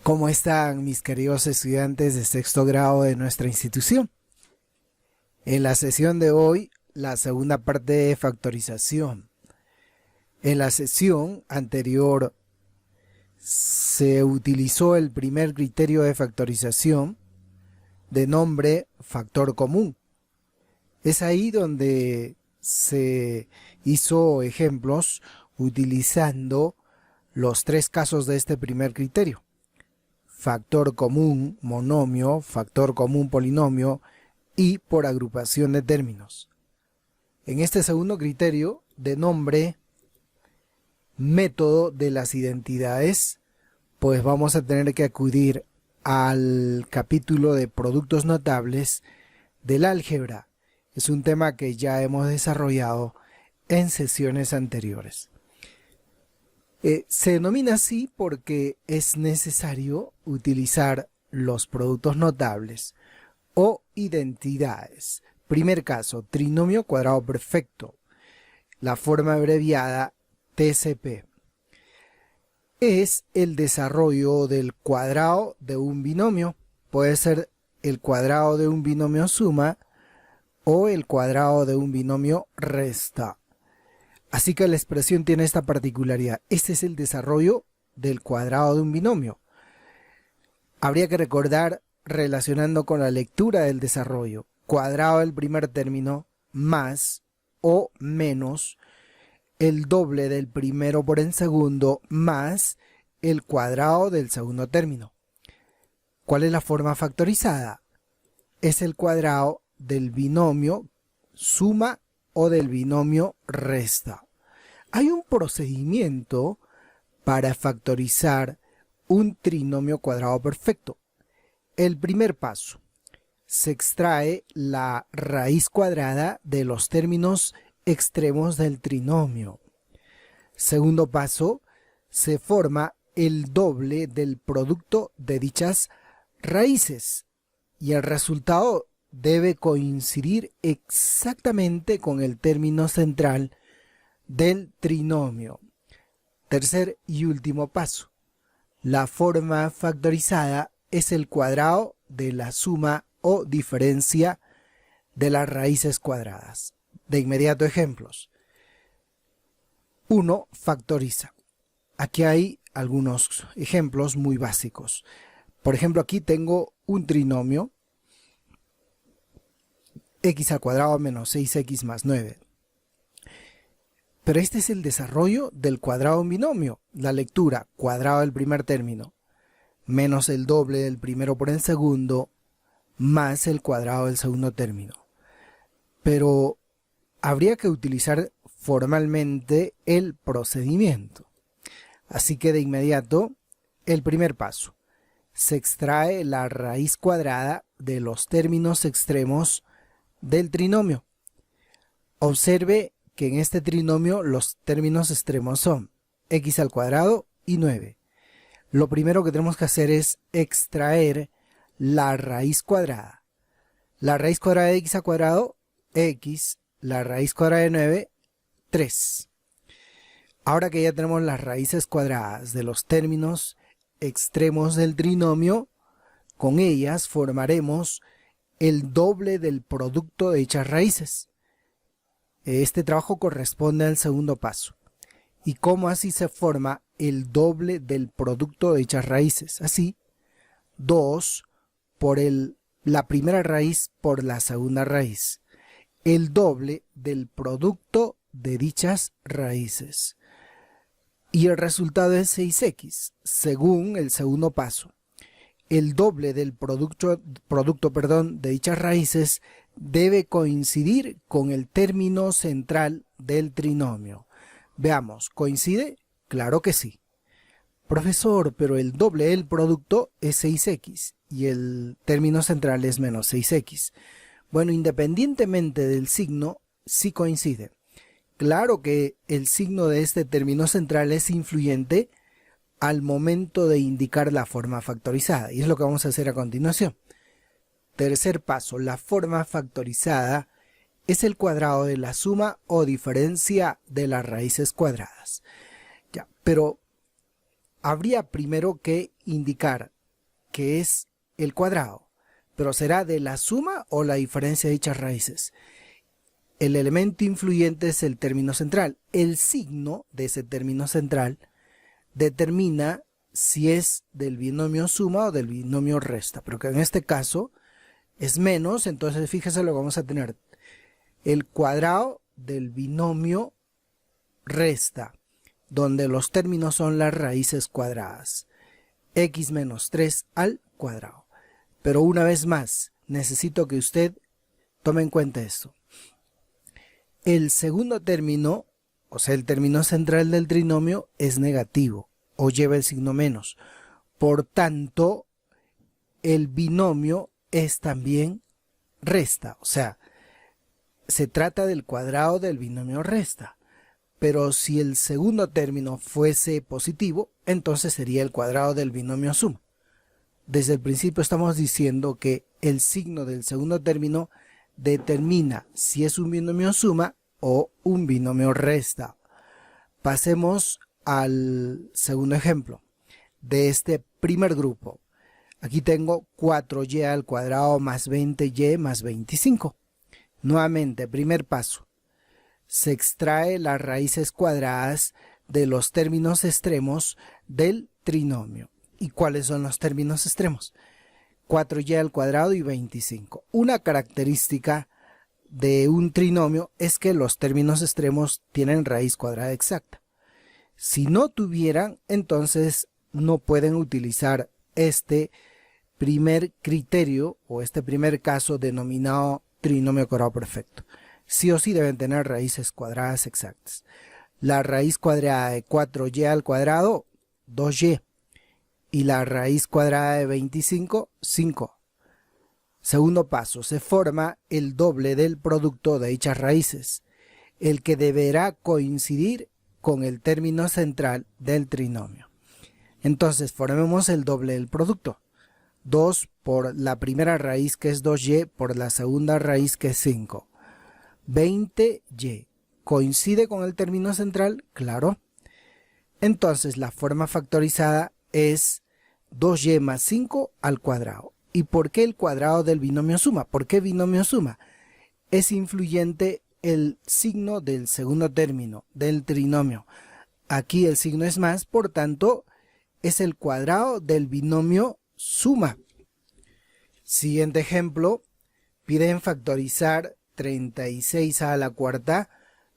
¿Cómo están mis queridos estudiantes de sexto grado de nuestra institución? En la sesión de hoy, la segunda parte de factorización. En la sesión anterior se utilizó el primer criterio de factorización de nombre factor común. Es ahí donde se hizo ejemplos utilizando los tres casos de este primer criterio: factor común monomio, factor común polinomio y por agrupación de términos. En este segundo criterio, de nombre método de las identidades, pues vamos a tener que acudir al capítulo de productos notables del álgebra. Es un tema que ya hemos desarrollado en sesiones anteriores. Se denomina así porque es necesario utilizar los productos notables o identidades. Primer caso, trinomio cuadrado perfecto, la forma abreviada TCP. Es el desarrollo del cuadrado de un binomio. Puede ser el cuadrado de un binomio suma o el cuadrado de un binomio resta. Así que la expresión tiene esta particularidad. Este es el desarrollo del cuadrado de un binomio. Habría que recordar, relacionando con la lectura del desarrollo, cuadrado del primer término más o menos el doble del primero por el segundo más el cuadrado del segundo término. ¿Cuál es la forma factorizada? Es el cuadrado del binomio suma o del binomio resta. Hay un procedimiento para factorizar un trinomio cuadrado perfecto. El primer paso: se extrae la raíz cuadrada de los términos extremos del trinomio. Segundo paso: se forma el doble del producto de dichas raíces y el resultado debe coincidir exactamente con el término central del trinomio. Tercer y último paso: la forma factorizada es el cuadrado de la suma o diferencia de las raíces cuadradas. De inmediato, ejemplos. 1 factoriza. Aquí hay algunos ejemplos muy básicos. Por ejemplo, aquí tengo un trinomio x al cuadrado menos 6x más 9. Pero este es el desarrollo del cuadrado de un binomio. La lectura: cuadrado del primer término menos el doble del primero por el segundo más el cuadrado del segundo término. Pero habría que utilizar formalmente el procedimiento. Así que de inmediato, el primer paso: se extrae la raíz cuadrada de los términos extremos del trinomio. Observe que en este trinomio los términos extremos son x al cuadrado y 9. Lo primero que tenemos que hacer es extraer la raíz cuadrada. La raíz cuadrada de x al cuadrado, x. La raíz cuadrada de 9, 3. Ahora que ya tenemos las raíces cuadradas de los términos extremos del trinomio, con ellas formaremos el doble del producto de dichas raíces. Este trabajo corresponde al segundo paso. ¿Y cómo así se forma el doble del producto de dichas raíces? Así, 2 por la primera raíz por la segunda raíz. El doble del producto de dichas raíces. Y el resultado es 6x, según el segundo paso. El doble del producto de dichas raíces debe coincidir con el término central del trinomio. Veamos, ¿coincide? Claro que sí. Profesor, pero el doble del producto es 6x y el término central es menos 6x. Bueno, independientemente del signo, sí coincide. Claro que el signo de este término central es influyente al momento de indicar la forma factorizada, y es lo que vamos a hacer a continuación. Tercer paso: la forma factorizada es el cuadrado de la suma o diferencia de las raíces cuadradas. Ya, pero habría primero que indicar que es el cuadrado, pero será de la suma o la diferencia de dichas raíces. El elemento influyente es el término central. El signo de ese término central determina si es del binomio suma o del binomio resta, pero que en este caso es menos. Entonces fíjese lo que vamos a tener: el cuadrado del binomio resta, donde los términos son las raíces cuadradas, x menos 3 al cuadrado. Pero una vez más, necesito que usted tome en cuenta esto. El segundo término, o sea el término central del trinomio, es negativo o lleva el signo menos. Por tanto, el binomio es también resta, o sea, se trata del cuadrado del binomio resta. Pero si el segundo término fuese positivo, entonces sería el cuadrado del binomio suma. Desde el principio estamos diciendo que el signo del segundo término determina si es un binomio suma o un binomio resta. Pasemos al segundo ejemplo de este primer grupo. Aquí tengo 4y al cuadrado más 20y más 25. Nuevamente, primer paso. Se extrae las raíces cuadradas de los términos extremos del trinomio. ¿Y cuáles son los términos extremos? 4y al cuadrado y 25. Una característica de un trinomio es que los términos extremos tienen raíz cuadrada exacta. Si no tuvieran, entonces no pueden utilizar este primer criterio o este primer caso denominado trinomio cuadrado perfecto. Sí o sí deben tener raíces cuadradas exactas. La raíz cuadrada de 4y al cuadrado, 2y. Y la raíz cuadrada de 25, 5. Segundo paso, se forma el doble del producto de dichas raíces, el que deberá coincidir con el término central del trinomio. Entonces formemos el doble del producto. 2 por la primera raíz, que es 2y, por la segunda raíz, que es 5. 20y. ¿Coincide con el término central? Claro. Entonces la forma factorizada es 2y más 5 al cuadrado. ¿Y por qué el cuadrado del binomio suma? ¿Por qué binomio suma? Es influyente el signo del segundo término del trinomio. Aquí el signo es más, por tanto es el cuadrado del binomio suma. Siguiente ejemplo, piden factorizar 36a a la cuarta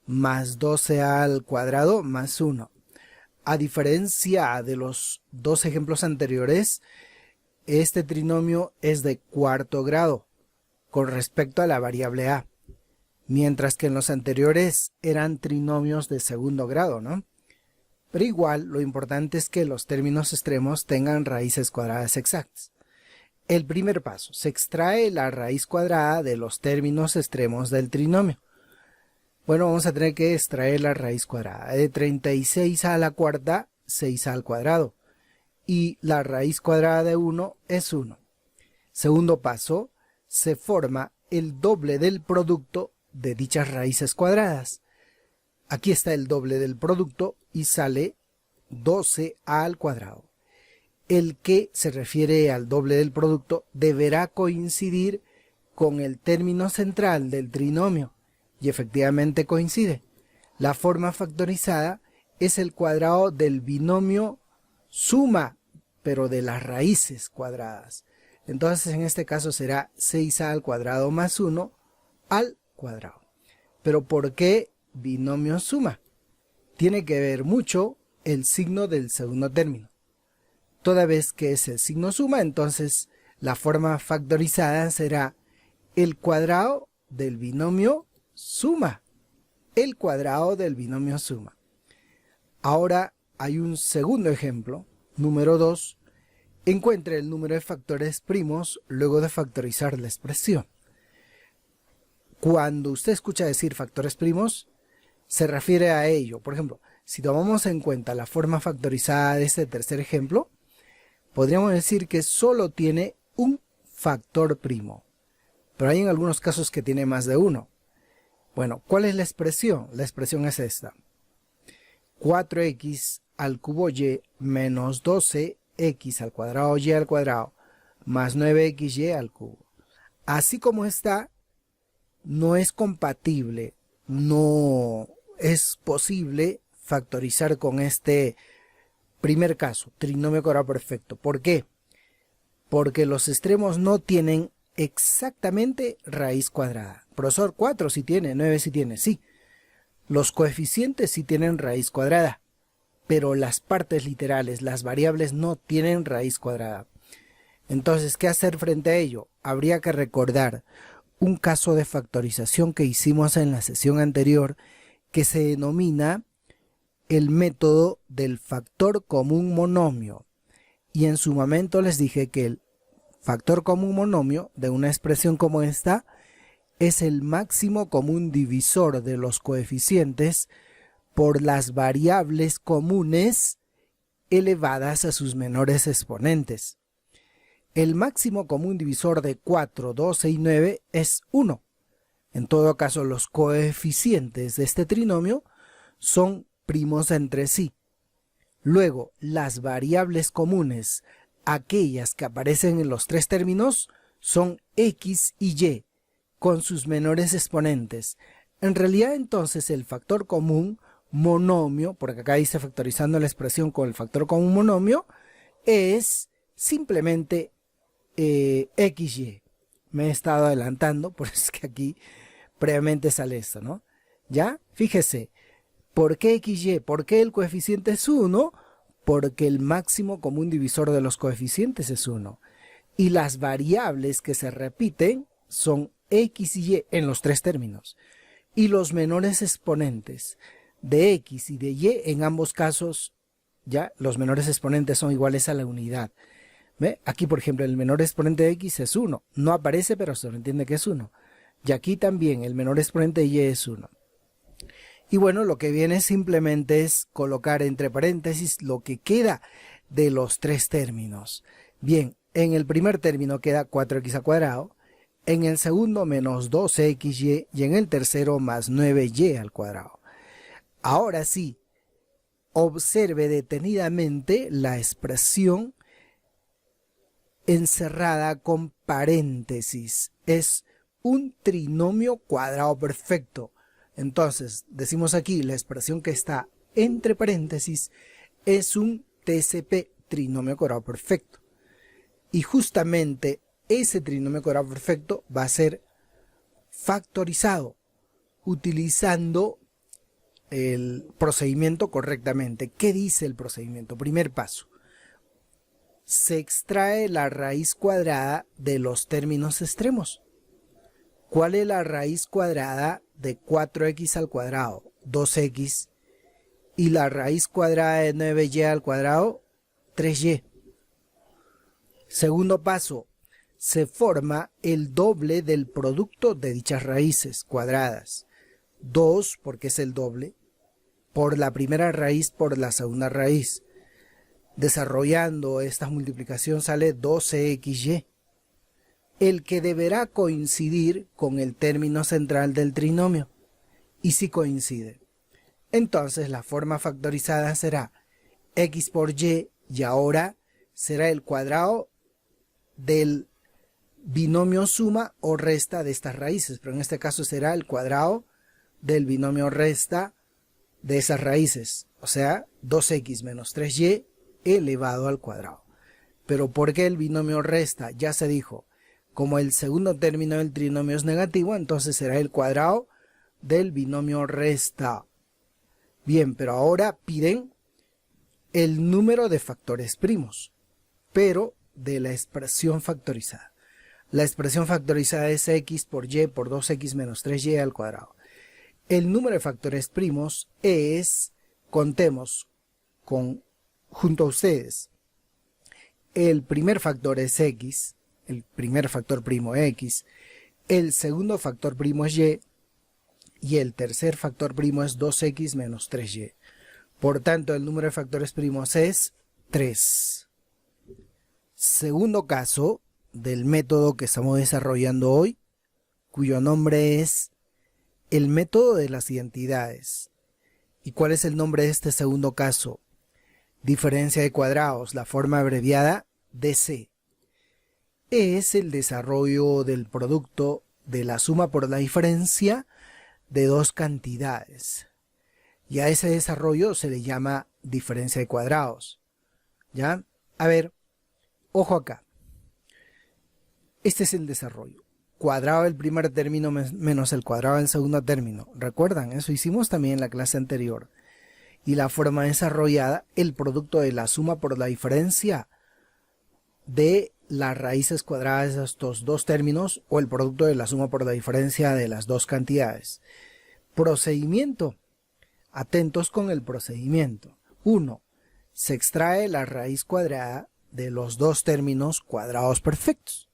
más 12a al cuadrado más 1. A diferencia de los dos ejemplos anteriores, este trinomio es de cuarto grado con respecto a la variable a, mientras que en los anteriores eran trinomios de segundo grado, ¿no? Pero igual, lo importante es que los términos extremos tengan raíces cuadradas exactas. El primer paso, se extrae la raíz cuadrada de los términos extremos del trinomio. Bueno, vamos a tener que extraer la raíz cuadrada de 36a a la cuarta, 6a al cuadrado. Y la raíz cuadrada de 1 es 1. Segundo paso, se forma el doble del producto de dichas raíces cuadradas. Aquí está el doble del producto y sale 12a al cuadrado. El que se refiere al doble del producto deberá coincidir con el término central del trinomio. Y efectivamente coincide. La forma factorizada es el cuadrado del binomio suma, pero de las raíces cuadradas. Entonces en este caso será 6a al cuadrado más 1 al cuadrado. Pero ¿por qué binomio suma? Tiene que ver mucho el signo del segundo término. Toda vez que es el signo suma, entonces la forma factorizada será el cuadrado del binomio suma. El cuadrado del binomio suma. Ahora hay un segundo ejemplo, número 2. Encuentre el número de factores primos luego de factorizar la expresión. Cuando usted escucha decir factores primos, se refiere a ello. Por ejemplo, si tomamos en cuenta la forma factorizada de este tercer ejemplo, podríamos decir que solo tiene un factor primo. Pero hay en algunos casos que tiene más de uno. Bueno, ¿cuál es la expresión? La expresión es esta. 4x al cubo y menos 12x al cuadrado y al cuadrado más 9xy al cubo. Así como está, no es compatible, no es posible factorizar con este primer caso, trinomio cuadrado perfecto. ¿Por qué? Porque los extremos no tienen exactamente raíz cuadrada. Profesor, 4 sí tiene, 9 sí tiene, sí. Los coeficientes sí tienen raíz cuadrada, pero las partes literales, las variables, no tienen raíz cuadrada. Entonces, ¿qué hacer frente a ello? Habría que recordar un caso de factorización que hicimos en la sesión anterior que se denomina el método del factor común monomio. Y en su momento les dije que el factor común monomio de una expresión como esta es el máximo común divisor de los coeficientes por las variables comunes elevadas a sus menores exponentes. El máximo común divisor de 4, 12 y 9 es 1. En todo caso, los coeficientes de este trinomio son primos entre sí. Luego, las variables comunes, aquellas que aparecen en los tres términos, son x y y, con sus menores exponentes. En realidad, entonces, el factor común monomio, porque acá dice factorizando la expresión con el factor común monomio, es simplemente xy. Me he estado adelantando, por eso es que aquí previamente sale esto, ¿no? ¿Ya? Fíjese, ¿por qué xy? ¿Por qué el coeficiente es 1? Porque el máximo común divisor de los coeficientes es 1. Y las variables que se repiten son x y y en los tres términos. Y los menores exponentes de x y de y en ambos casos, ya, los menores exponentes son iguales a la unidad. ¿Ve? Aquí, por ejemplo, el menor exponente de x es 1. No aparece, pero se entiende que es 1. Y aquí también el menor exponente de y es 1. Y bueno, lo que viene simplemente es colocar entre paréntesis lo que queda de los tres términos. Bien, en el primer término queda 4x al cuadrado, en el segundo menos 12xy y en el tercero más 9y al cuadrado. Ahora sí, observe detenidamente la expresión encerrada con paréntesis. Es un trinomio cuadrado perfecto. Entonces, decimos aquí, la expresión que está entre paréntesis es un TCP, trinomio cuadrado perfecto. Y justamente ese trinomio cuadrado perfecto va a ser factorizado utilizando el procedimiento correctamente. ¿Qué dice el procedimiento? Primer paso. Se extrae la raíz cuadrada de los términos extremos. ¿Cuál es la raíz cuadrada de 4x al cuadrado? 2x. Y la raíz cuadrada de 9y al cuadrado, 3y. Segundo paso, se forma el doble del producto de dichas raíces cuadradas. 2, porque es el doble, por la primera raíz por la segunda raíz. Desarrollando esta multiplicación sale 12xy, el que deberá coincidir con el término central del trinomio. Y si coincide, entonces la forma factorizada será x por y ahora será el cuadrado del binomio suma o resta de estas raíces, pero en este caso será el cuadrado del binomio resta de esas raíces, o sea, 2x menos 3y elevado al cuadrado. Pero ¿por qué el binomio resta? Ya se dijo, como el segundo término del trinomio es negativo, entonces será el cuadrado del binomio resta. Bien, pero ahora piden el número de factores primos, pero de la expresión factorizada. La expresión factorizada es x por y por 2x menos 3y al cuadrado. El número de factores primos es, contemos junto a ustedes, el primer factor es x, el primer factor primo es x, el segundo factor primo es y el tercer factor primo es 2x menos 3y. Por tanto, el número de factores primos es 3. Segundo caso del método que estamos desarrollando hoy, cuyo nombre es el método de las identidades. ¿Y cuál es el nombre de este segundo caso? Diferencia de cuadrados, la forma abreviada DC. es el desarrollo del producto de la suma por la diferencia de dos cantidades. Y a ese desarrollo se le llama diferencia de cuadrados. ¿Ya? A ver, ojo acá. Este es el desarrollo. Cuadrado del primer término menos el cuadrado del segundo término. ¿Recuerdan? Eso hicimos también en la clase anterior. Y la forma desarrollada, el producto de la suma por la diferencia de las raíces cuadradas de estos dos términos o el producto de la suma por la diferencia de las dos cantidades. Procedimiento. Atentos con el procedimiento. 1. Se extrae la raíz cuadrada de los dos términos cuadrados perfectos.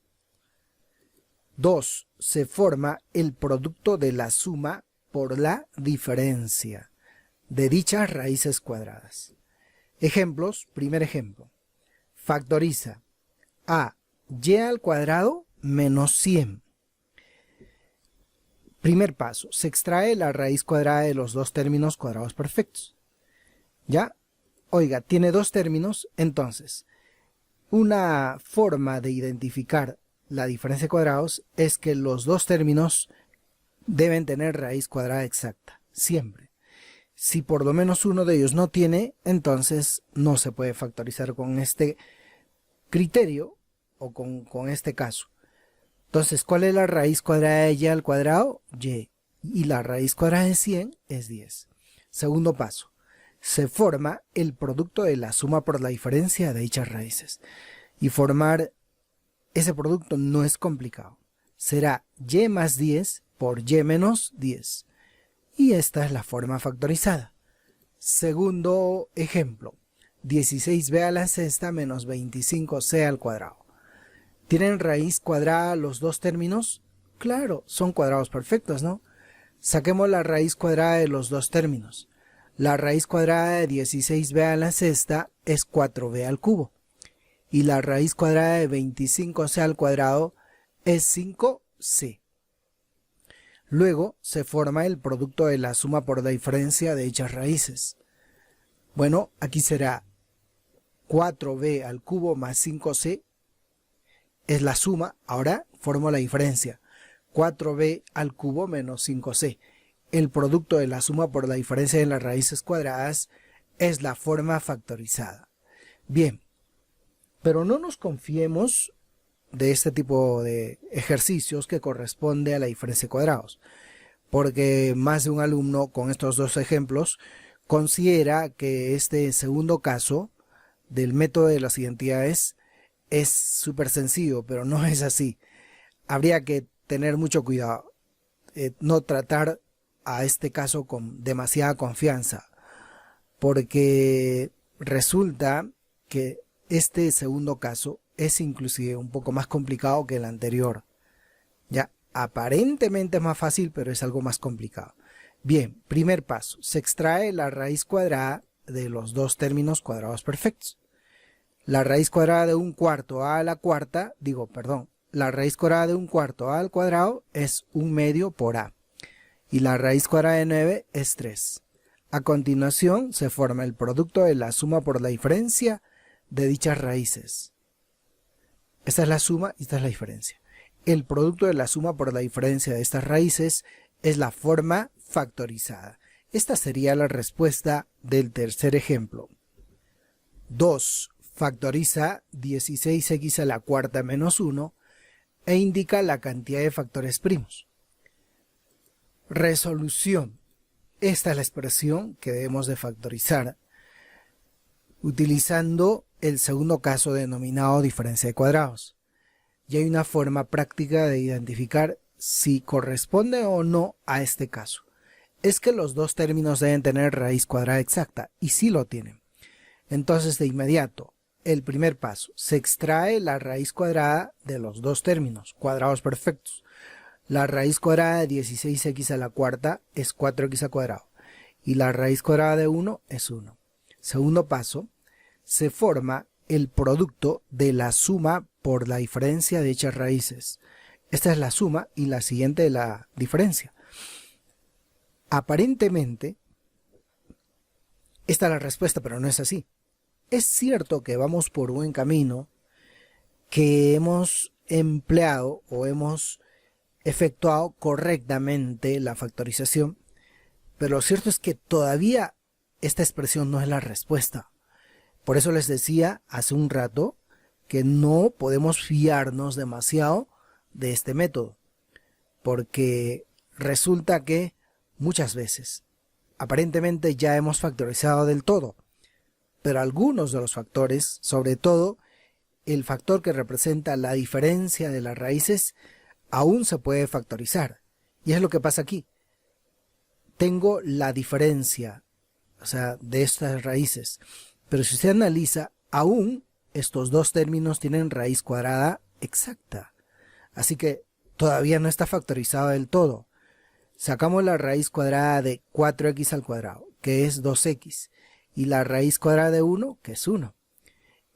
2. Se forma el producto de la suma por la diferencia de dichas raíces cuadradas. Ejemplos. Primer ejemplo. Factoriza a y al cuadrado menos 100. Primer paso. Se extrae la raíz cuadrada de los dos términos cuadrados perfectos. ¿Ya? Oiga, tiene dos términos, entonces una forma de identificar la diferencia de cuadrados es que los dos términos deben tener raíz cuadrada exacta, siempre. Si por lo menos uno de ellos no tiene, entonces no se puede factorizar con este criterio o con este caso. Entonces, ¿cuál es la raíz cuadrada de y al cuadrado? Y. Y la raíz cuadrada de 100 es 10. Segundo paso. Se forma el producto de la suma por la diferencia de dichas raíces. Y formar ese producto no es complicado. Será y más 10 por y menos 10. Y esta es la forma factorizada. Segundo ejemplo. 16b a la sexta menos 25c al cuadrado. ¿Tienen raíz cuadrada los dos términos? Claro, son cuadrados perfectos, ¿no? Saquemos la raíz cuadrada de los dos términos. La raíz cuadrada de 16b a la sexta es 4b al cubo. Y la raíz cuadrada de 25c al cuadrado es 5c. Luego se forma el producto de la suma por la diferencia de dichas raíces. Bueno, aquí será 4b al cubo más 5c. Es la suma. Ahora formo la diferencia. 4b al cubo menos 5c. El producto de la suma por la diferencia de las raíces cuadradas es la forma factorizada. Bien, pero no nos confiemos de este tipo de ejercicios que corresponde a la diferencia de cuadrados, porque más de un alumno con estos dos ejemplos considera que este segundo caso del método de las identidades es súper sencillo, pero no es así. Habría que tener mucho cuidado, no tratar a este caso con demasiada confianza, porque resulta que este segundo caso es inclusive un poco más complicado que el anterior. Ya, aparentemente es más fácil, pero es algo más complicado. Bien, primer paso, se extrae la raíz cuadrada de los dos términos cuadrados perfectos. La raíz cuadrada de un cuarto a la cuarta, la raíz cuadrada de un cuarto a al cuadrado es 1/2 por a. Y la raíz cuadrada de 9 es 3. A continuación se forma el producto de la suma por la diferencia de dichas raíces. Esta es la suma y esta es la diferencia. El producto de la suma por la diferencia de estas raíces es la forma factorizada. Esta sería la respuesta del tercer ejemplo. 2. Factoriza 16x a la cuarta menos 1 e indica la cantidad de factores primos. Resolución. Esta es la expresión que debemos de factorizar utilizando el segundo caso denominado diferencia de cuadrados. Y hay una forma práctica de identificar si corresponde o no a este caso. Es que los dos términos deben tener raíz cuadrada exacta, y sí lo tienen. Entonces, de inmediato, el primer paso, se extrae la raíz cuadrada de los dos términos cuadrados perfectos. La raíz cuadrada de 16x a la cuarta es 4x al cuadrado, y la raíz cuadrada de 1 es 1. Segundo paso, se forma el producto de la suma por la diferencia de dichas raíces. Esta es la suma y la siguiente la diferencia. Aparentemente, esta es la respuesta, pero no es así. Es cierto que vamos por buen camino, que hemos empleado o hemos efectuado correctamente la factorización, pero lo cierto es que todavía esta expresión no es la respuesta. Por eso les decía hace un rato que no podemos fiarnos demasiado de este método, porque resulta que muchas veces aparentemente ya hemos factorizado del todo, pero algunos de los factores, sobre todo el factor que representa la diferencia de las raíces, aún se puede factorizar. Y es lo que pasa aquí. Tengo la diferencia, o sea, de estas raíces, pero si usted analiza, aún estos dos términos tienen raíz cuadrada exacta. Así que todavía no está factorizado del todo. Sacamos la raíz cuadrada de 4x al cuadrado, que es 2x, y la raíz cuadrada de 1, que es 1.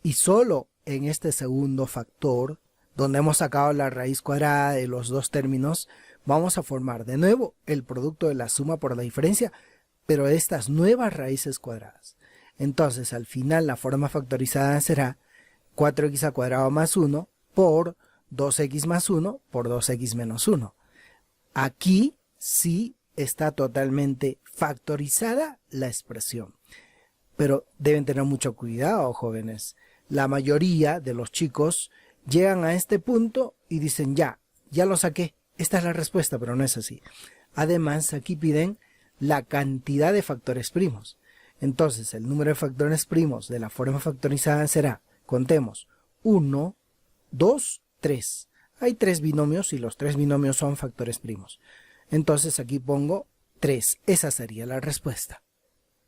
Y solo en este segundo factor, donde hemos sacado la raíz cuadrada de los dos términos, vamos a formar de nuevo el producto de la suma por la diferencia, pero de estas nuevas raíces cuadradas. Entonces, al final, la forma factorizada será 4x al cuadrado más 1 por 2x más 1 por 2x menos 1. Aquí sí está totalmente factorizada la expresión. Pero deben tener mucho cuidado, jóvenes. La mayoría de los chicos llegan a este punto y dicen ya lo saqué. Esta es la respuesta, pero no es así. Además, aquí piden la cantidad de factores primos. Entonces, el número de factores primos de la forma factorizada será, contemos, 1, 2, 3. Hay 3 binomios y los 3 binomios son factores primos. Entonces aquí pongo 3. Esa sería la respuesta.